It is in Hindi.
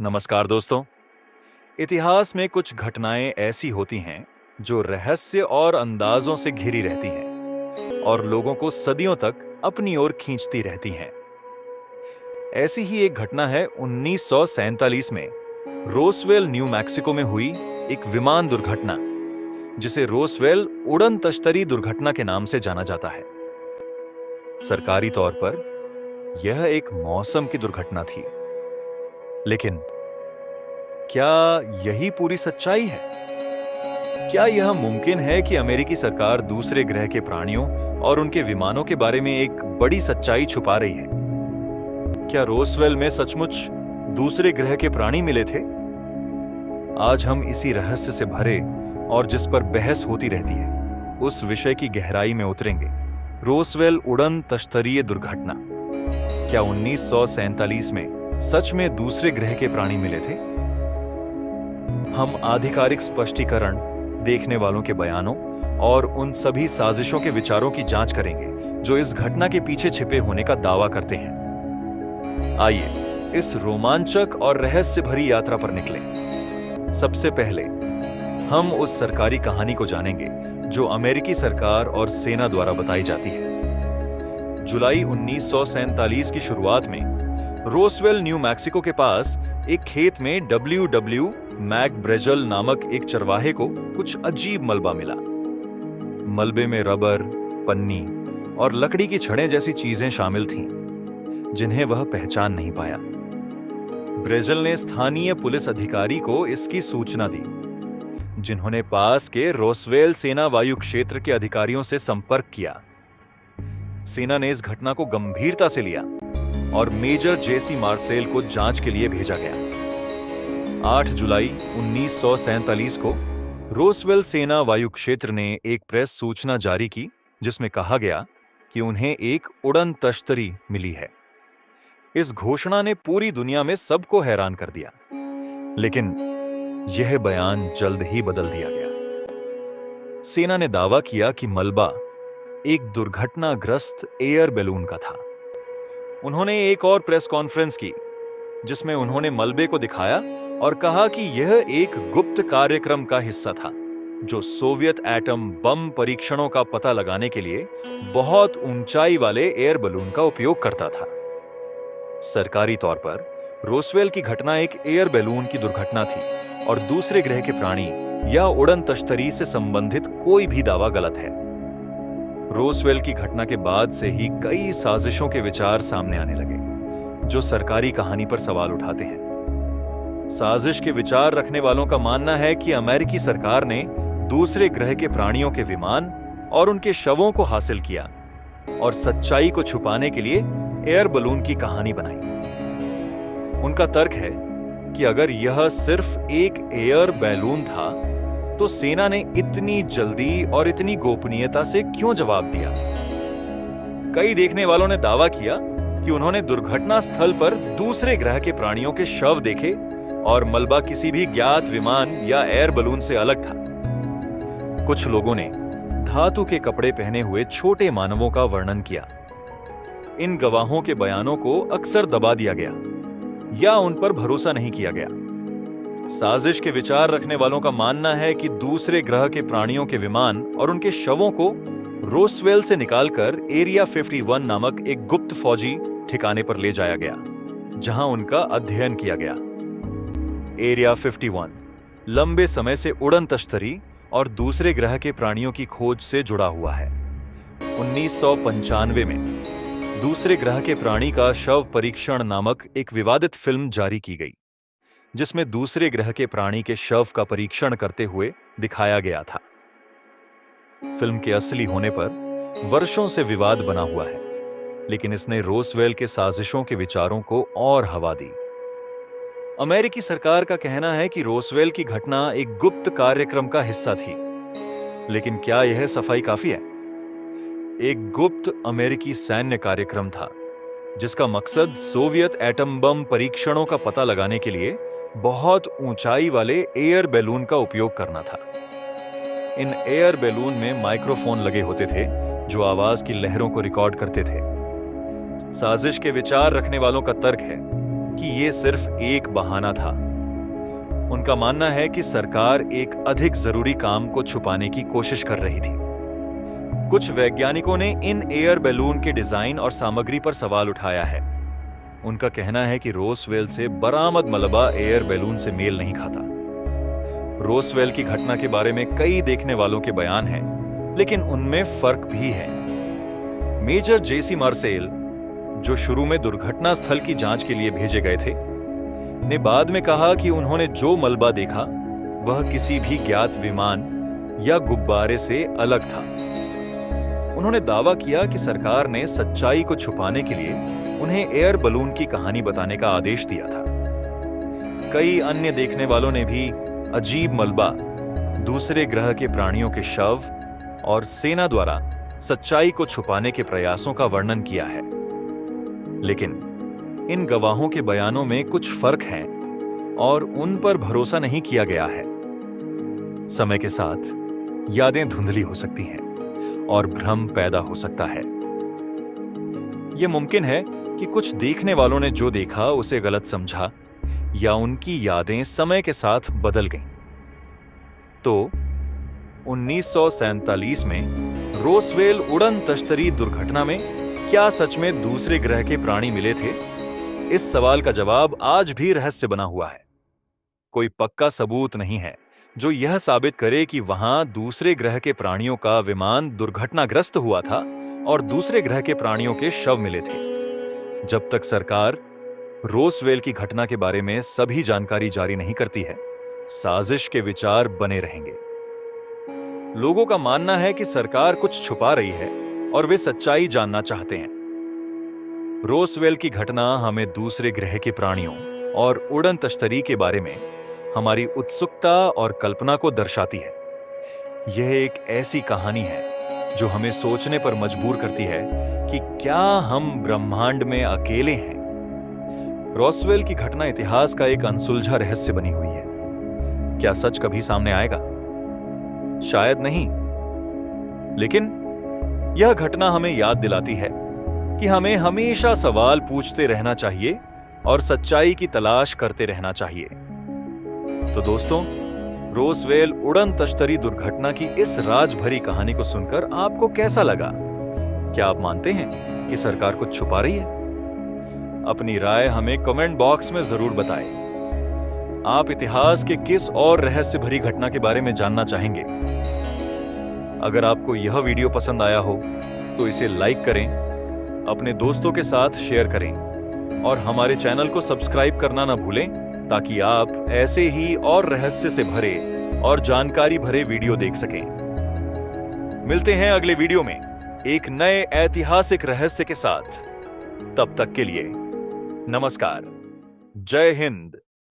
नमस्कार दोस्तों। इतिहास में कुछ घटनाएं ऐसी होती हैं जो रहस्य और अंदाजों से घिरी रहती हैं और लोगों को सदियों तक अपनी ओर खींचती रहती हैं। ऐसी ही एक घटना है 1947 में रोसवेल न्यू मैक्सिको में हुई एक विमान दुर्घटना, जिसे रोसवेल उड़न तश्तरी दुर्घटना के नाम से जाना जाता है। सरकारी तौर पर यह एक मौसम की दुर्घटना थी, लेकिन क्या यही पूरी सच्चाई है? क्या यह मुमकिन है कि अमेरिकी सरकार दूसरे ग्रह के प्राणियों और उनके विमानों के बारे में एक बड़ी सच्चाई छुपा रही है? क्या रोसवेल में सचमुच दूसरे ग्रह के प्राणी मिले थे? आज हम इसी रहस्य से भरे और जिस पर बहस होती रहती है, उस विषय की गहराई में उतरेंगे। रोसवेल उड़न तश्तरीय दुर्घटना। क्या 1947 में सच में दूसरे ग्रह के प्राणी मिले थे? हम आधिकारिक स्पष्टीकरण, देखने वालों के बयानों और उन सभी साजिशों के विचारों की जांच करेंगे जो इस घटना के पीछे छिपे होने का दावा करते हैं। आइए इस रोमांचक और रहस्य भरी यात्रा पर निकलें। सबसे पहले हम उस सरकारी कहानी को जानेंगे जो अमेरिकी सरकार और सेना द्वारा बताई जाती है। जुलाई 1947 की शुरुआत में रोसवेल न्यू मैक्सिको के पास एक खेत में W. मैकब्रेजल नामक एक चरवाहे को कुछ अजीब मलबा मिला। मलबे में रबर, पन्नी और लकड़ी की छड़ें जैसी चीजें शामिल थीं, जिन्हें वह पहचान नहीं पाया। ब्रेजल ने स्थानीय पुलिस अधिकारी को इसकी सूचना दी, जिन्होंने पास के रोसवेल सेना वायु क्षेत्र के अधिकारियों से संपर्क किया। सेना ने इस घटना को गंभीरता से लिया और मेजर J.C. मार्सेल को जांच के लिए भेजा गया। 8 जुलाई 1947 को रोसवेल सेना वायु क्षेत्र ने एक प्रेस सूचना जारी की, जिसमें कहा गया कि उन्हें एक उड़न तश्तरी मिली है। इस घोषणा ने पूरी दुनिया में सबको हैरान कर दिया, लेकिन यह बयान जल्द ही बदल दिया गया। सेना ने दावा किया कि मलबा एक दुर्घटनाग्रस्त एयर बैलून का था। उन्होंने एक और प्रेस कॉन्फ्रेंस की, जिसमें उन्होंने मलबे को दिखाया और कहा कि यह एक गुप्त कार्यक्रम का हिस्सा था, जो सोवियत एटम बम परीक्षणों का पता लगाने के लिए बहुत ऊंचाई वाले एयर बैलून का उपयोग करता था। सरकारी तौर पर रोसवेल की घटना एक एयर बैलून की दुर्घटना थी और दूसरे ग्रह के प्राणी या उड़न तश्तरी से संबंधित कोई भी दावा गलत है। रोसवेल की घटना के बाद से ही कई साजिशों के विचार सामने आने लगे, जो सरकारी कहानी पर सवाल उठाते हैं। साजिश के विचार रखने वालों का मानना है कि अमेरिकी सरकार ने दूसरे ग्रह के प्राणियों के विमान और उनके शवों को हासिल किया और सच्चाई को छुपाने के लिए एयर बलून की कहानी बनाई। उनका तर्क है कि अगर यह सिर्फ एक एयर बैलून था, तो सेना ने इतनी जल्दी और इतनी गोपनीयता से क्यों जवाब दिया? कई देखने वालों ने दावा किया कि उन्होंने दुर्घटना स्थल पर दूसरे ग्रह के प्राणियों के शव देखे और मलबा किसी भी ज्ञात विमान या एयर बलून से अलग था। कुछ लोगों ने धातु के कपड़े पहने हुए छोटे मानवों का वर्णन किया। इन गवाहों के बयानों को अक्सर दबा दिया गया या उन पर भरोसा नहीं किया गया। साजिश के विचार रखने वालों का मानना है कि दूसरे ग्रह के प्राणियों के विमान और उनके शवों को रोसवेल से निकालकर एरिया 51 नामक एक गुप्त फौजी ठिकाने पर ले जाया गया, जहां उनका अध्ययन किया गया। एरिया 51 लंबे समय से उड़न तश्तरी और दूसरे ग्रह के प्राणियों की खोज से जुड़ा हुआ है। 1995 में दूसरे ग्रह के प्राणी का शव परीक्षण नामक एक विवादित फिल्म जारी की गई, जिसमें दूसरे ग्रह के प्राणी के शव का परीक्षण करते हुए दिखाया गया था। फिल्म के असली होने पर वर्षों से विवाद बना हुआ है, लेकिन इसने रोसवेल के साजिशों के विचारों को और हवा दी। अमेरिकी सरकार का कहना है कि रोसवेल की घटना एक गुप्त कार्यक्रम का हिस्सा थी, लेकिन क्या यह सफाई काफी है? एक गुप्त अमेरिकी सैन्य कार्यक्रम था, जिसका मकसद सोवियत एटम बम परीक्षणों का पता लगाने के लिए बहुत ऊंचाई वाले एयर बैलून का उपयोग करना था। इन एयर बैलून में माइक्रोफोन लगे होते थे, जो आवाज की लहरों को रिकॉर्ड करते थे। साजिश के विचार रखने वालों का तर्क है कि ये सिर्फ एक बहाना था। उनका मानना है कि सरकार एक अधिक जरूरी काम को छुपाने की कोशिश कर रही थी। कुछ वैज्ञानिकों ने इन एयर बैलून के डिजाइन और सामग्री पर सवाल उठाया है। उनका कहना है कि रोसवेल से बरामद मलबा एयर बैलून से मेल नहीं खाता। रोसवेल की घटना के बारे में कई देखने वालों के बयान हैं, लेकिन उनमें फर्क भी है। मेजर जेसी मार्सेल, जो शुरू में दुर्घटना स्थल की जांच के लिए भेजे गए थे, ने बाद में कहा कि उन्होंने जो मलबा देखा वह किसी भी ज्ञात विमान या गुब्बारे से अलग था। उन्होंने दावा किया कि सरकार ने सच्चाई को छुपाने के लिए उन्हें एयर बलून की कहानी बताने का आदेश दिया था। कई अन्य देखने वालों ने भी अजीब मलबा, दूसरे ग्रह के प्राणियों के शव और सेना द्वारा सच्चाई को छुपाने के प्रयासों का वर्णन किया है। लेकिन इन गवाहों के बयानों में कुछ फर्क हैं और उन पर भरोसा नहीं किया गया है। समय के साथ यादें धुंधली हो सकती हैं और भ्रम पैदा हो सकता है। यह मुमकिन है कि कुछ देखने वालों ने जो देखा उसे गलत समझा या उनकी यादें समय के साथ बदल गईं। तो 1947 में रोसवेल उड़न तश्तरी दुर्घटना में क्या सच में दूसरे ग्रह के प्राणी मिले थे? इस सवाल का जवाब आज भी रहस्य बना हुआ है। कोई पक्का सबूत नहीं है जो यह साबित करे कि वहां दूसरे ग्रह के प्राणियों का विमान दुर्घटनाग्रस्त हुआ था और दूसरे ग्रह के प्राणियों के शव मिले थे। जब तक सरकार रोसवेल की घटना के बारे में सभी जानकारी जारी नहीं करती है, साजिश के विचार बने रहेंगे। लोगों का मानना है कि सरकार कुछ छुपा रही है और वे सच्चाई जानना चाहते हैं। रोसवेल की घटना हमें दूसरे ग्रह के प्राणियों और उड़न तश्तरी के बारे में हमारी उत्सुकता और कल्पना को दर्शाती है। यह एक ऐसी कहानी है जो हमें सोचने पर मजबूर करती है कि क्या हम ब्रह्मांड में अकेले हैं? रोसवेल की घटना इतिहास का एक अनसुलझा रहस्य बनी हुई है। क्या सच कभी सामने आएगा? शायद नहीं, लेकिन यह घटना हमें याद दिलाती है कि हमें हमेशा सवाल पूछते रहना चाहिए और सच्चाई की तलाश करते रहना चाहिए। तो दोस्तों, रोसवेल उड़न तश्तरी दुर्घटना की इस राज भरी कहानी को सुनकर आपको कैसा लगा? क्या आप मानते हैं कि सरकार कुछ छुपा रही है? अपनी राय हमें कमेंट बॉक्स में जरूर बताएं। आप इतिहास के किस और रहस्य भरी घटना के बारे में जानना चाहेंगे? अगर आपको यह वीडियो पसंद आया हो तो इसे लाइक करें, अपने दोस्तों के साथ शेयर करें और हमारे चैनल को सब्सक्राइब करना ना भूलें, ताकि आप ऐसे ही और रहस्य से भरे और जानकारी भरे वीडियो देख सकें। मिलते हैं अगले वीडियो में एक नए ऐतिहासिक रहस्य के साथ। तब तक के लिए नमस्कार। जय हिंद।